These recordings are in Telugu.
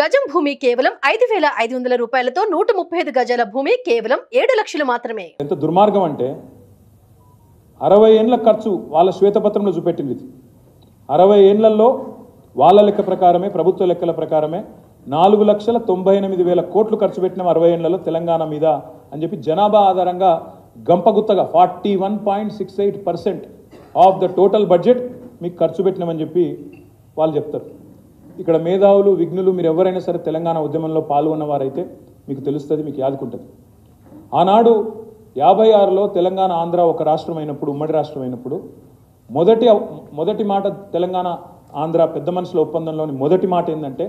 గజం భూమి కేవలం 5,500 రూపాయలతో 135 గజాల భూమి కేవలం 7 లక్షలు మాత్రమే. ఎంత దుర్మార్గం అంటే 60 ఏళ్ల ఖర్చు వాళ్ళ శ్వేతపత్రంలో చూపెట్టింది. 60 ఏళ్లలో వాళ్ళ లెక్క ప్రకారమే, ప్రభుత్వ లెక్కల ప్రకారమే 4,98,000 కోట్లు ఖర్చు పెట్టిన 60 ఏళ్లలో తెలంగాణ మీద అని చెప్పి జనాభా ఆధారంగా గంపగుత్తగా 41.68% ఆఫ్ ద టోటల్ బడ్జెట్ మీకు ఖర్చు పెట్టినామని చెప్పి వాళ్ళు చెప్తారు. ఇక్కడ మేధావులు, విఘ్నులు మీరు ఎవరైనా సరే తెలంగాణ ఉద్యమంలో పాల్గొన్నవారైతే మీకు తెలుస్తుంది, మీకు యాదుకుంటుంది. ఆనాడు 56లో తెలంగాణ ఆంధ్ర ఒక రాష్ట్రం అయినప్పుడు, ఉమ్మడి రాష్ట్రం అయినప్పుడు మొదటి మాట తెలంగాణ ఆంధ్ర పెద్ద మనుషుల ఒప్పందంలోని మొదటి మాట ఏంటంటే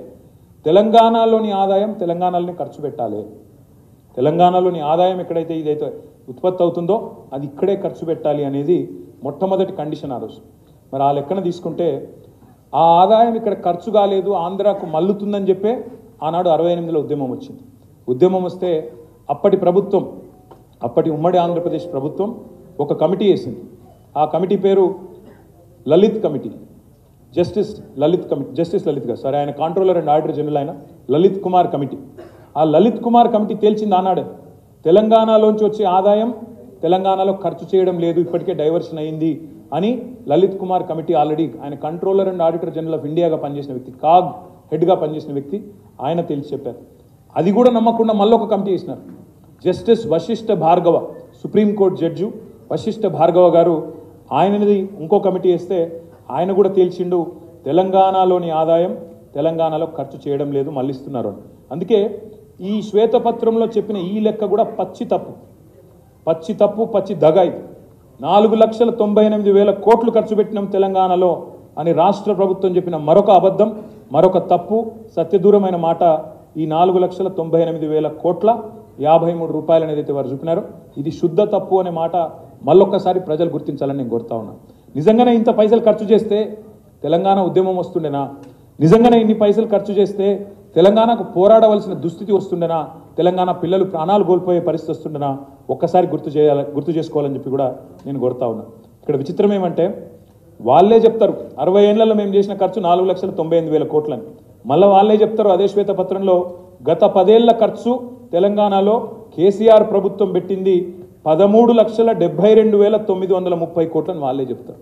తెలంగాణలోని ఆదాయం తెలంగాణలోనే ఖర్చు పెట్టాలి. తెలంగాణలోని ఆదాయం ఎక్కడైతే ఇదైతే ఉత్పత్తి అవుతుందో అది ఇక్కడే ఖర్చు పెట్టాలి అనేది మొట్టమొదటి కండిషన్ ఆ రోజు. మరి ఆ లెక్కన తీసుకుంటే ఆ ఆదాయం ఇక్కడ ఖర్చు కాలేదు, ఆంధ్రాకు మల్లుతుందని చెప్పే ఆనాడు 68లో ఉద్యమం వచ్చింది. ఉద్యమం వస్తే అప్పటి ప్రభుత్వం, అప్పటి ఉమ్మడి ఆంధ్రప్రదేశ్ ప్రభుత్వం ఒక కమిటీ వేసింది. ఆ కమిటీ పేరు లలిత్ కమిటీ, జస్టిస్ లలిత్ గారు, సారీ, ఆయన కాంట్రోలర్ అండ్ ఆడిటర్ జనరల్ ఆయన లలిత్ కుమార్ కమిటీ. ఆ లలిత్ కుమార్ కమిటీ తేల్చింది ఆనాడే తెలంగాణలోంచి వచ్చే ఆదాయం తెలంగాణలో ఖర్చు చేయడం లేదు, ఇప్పటికే డైవర్షన్ అయింది అని లలిత్ కుమార్ కమిటీ ఆల్రెడీ ఆయన controller and auditor general of ఇండియాగా పనిచేసిన వ్యక్తి, కాగ్ హెడ్గా పనిచేసిన వ్యక్తి, ఆయన తెలిసి చెప్పారు. అది కూడా నమ్మకుండా మళ్ళీ ఒక కమిటీ వేసినారు. Justice Vashishtha Bhargava, supreme court judge Vashishtha Bhargava గారు, ఆయనది ఇంకో కమిటీ వేస్తే ఆయన కూడా తేల్చిండు తెలంగాణలోని ఆదాయం తెలంగాణలో ఖర్చు చేయడం లేదు, మళ్ళిస్తున్నారు అని. అందుకే ఈ శ్వేతపత్రంలో చెప్పిన ఈ లెక్క కూడా పచ్చి తప్పు, పచ్చి దగ. ఇది 4,98,000 కోట్లు ఖర్చు పెట్టినాం తెలంగాణలో అని రాష్ట్ర ప్రభుత్వం చెప్పిన మరొక అబద్ధం, మరొక తప్పు, సత్యదూరమైన మాట. ఈ 4,98,000 కోట్ల 53 రూపాయలు అనేది వారు చూపినారు. ఇది శుద్ధ తప్పు అనే మాట మళ్ళొక్కసారి ప్రజలు గుర్తించాలని నేను కోరుతా ఉన్నాను. నిజంగానే ఇంత పైసలు ఖర్చు చేస్తే తెలంగాణ ఉద్యమం వస్తుండేనా? నిజంగానే ఇన్ని పైసలు ఖర్చు చేస్తే తెలంగాణకు పోరాడవలసిన దుస్థితి వస్తుండేనా? తెలంగాణ పిల్లలు ప్రాణాలు కోల్పోయే పరిస్థితి వస్తుండేనా? ఒక్కసారి గుర్తు చేసుకోవాలని చెప్పి కూడా నేను కోరుతా ఉన్నా. ఇక్కడ విచిత్రం ఏమంటే వాళ్ళే చెప్తారు 60 ఏళ్లలో మేము చేసిన ఖర్చు 4,98,000 కోట్లని. మళ్ళీ వాళ్ళే చెప్తారు అదే శ్వేతపత్రంలో గత 10 ఏళ్ల ఖర్చు తెలంగాణలో కేసీఆర్ ప్రభుత్వం పెట్టింది 13,72,930 కోట్లని వాళ్ళే చెప్తారు.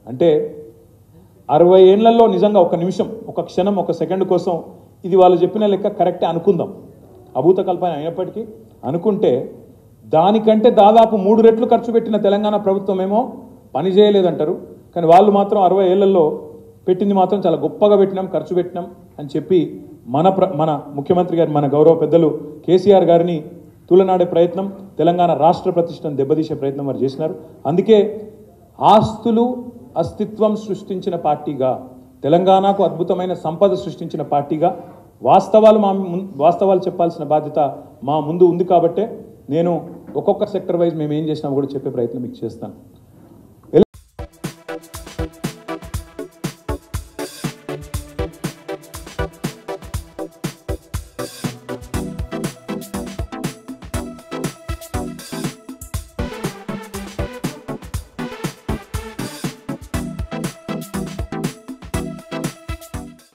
అంటే 60 ఏళ్లలో నిజంగా ఒక నిమిషం, ఒక క్షణం, ఒక సెకండ్ కోసం ఇది వాళ్ళు చెప్పిన లెక్క కరెక్టే అనుకుందాం, అభూత కల్పన అయినప్పటికీ అనుకుంటే దానికంటే దాదాపు 3 రెట్లు ఖర్చు పెట్టిన తెలంగాణ ప్రభుత్వం ఏమో పని చేయలేదంటారు. కానీ వాళ్ళు మాత్రం 60 ఏళ్లలో పెట్టింది మాత్రం చాలా గొప్పగా పెట్టినాం, ఖర్చు పెట్టినాం అని చెప్పి మన ముఖ్యమంత్రి గారు, మన గౌరవ పెద్దలు కేసీఆర్ గారిని తూలనాడే ప్రయత్నం, తెలంగాణ రాష్ట్ర ప్రతిష్టను దెబ్బతీసే ప్రయత్నం వారు చేసినారు. అందుకే ఆస్తులు అస్తిత్వం సృష్టించిన పార్టీగా, తెలంగాణకు అద్భుతమైన సంపద సృష్టించిన పార్టీగా వాస్తవాలు చెప్పాల్సిన బాధ్యత మా ముందు ఉంది. కాబట్టే నేను ఒక్కొక్క సెక్టర్ వైజ్ మేము ఏం చేసినా కూడా చెప్పే ప్రయత్నం మీకు చేస్తాను.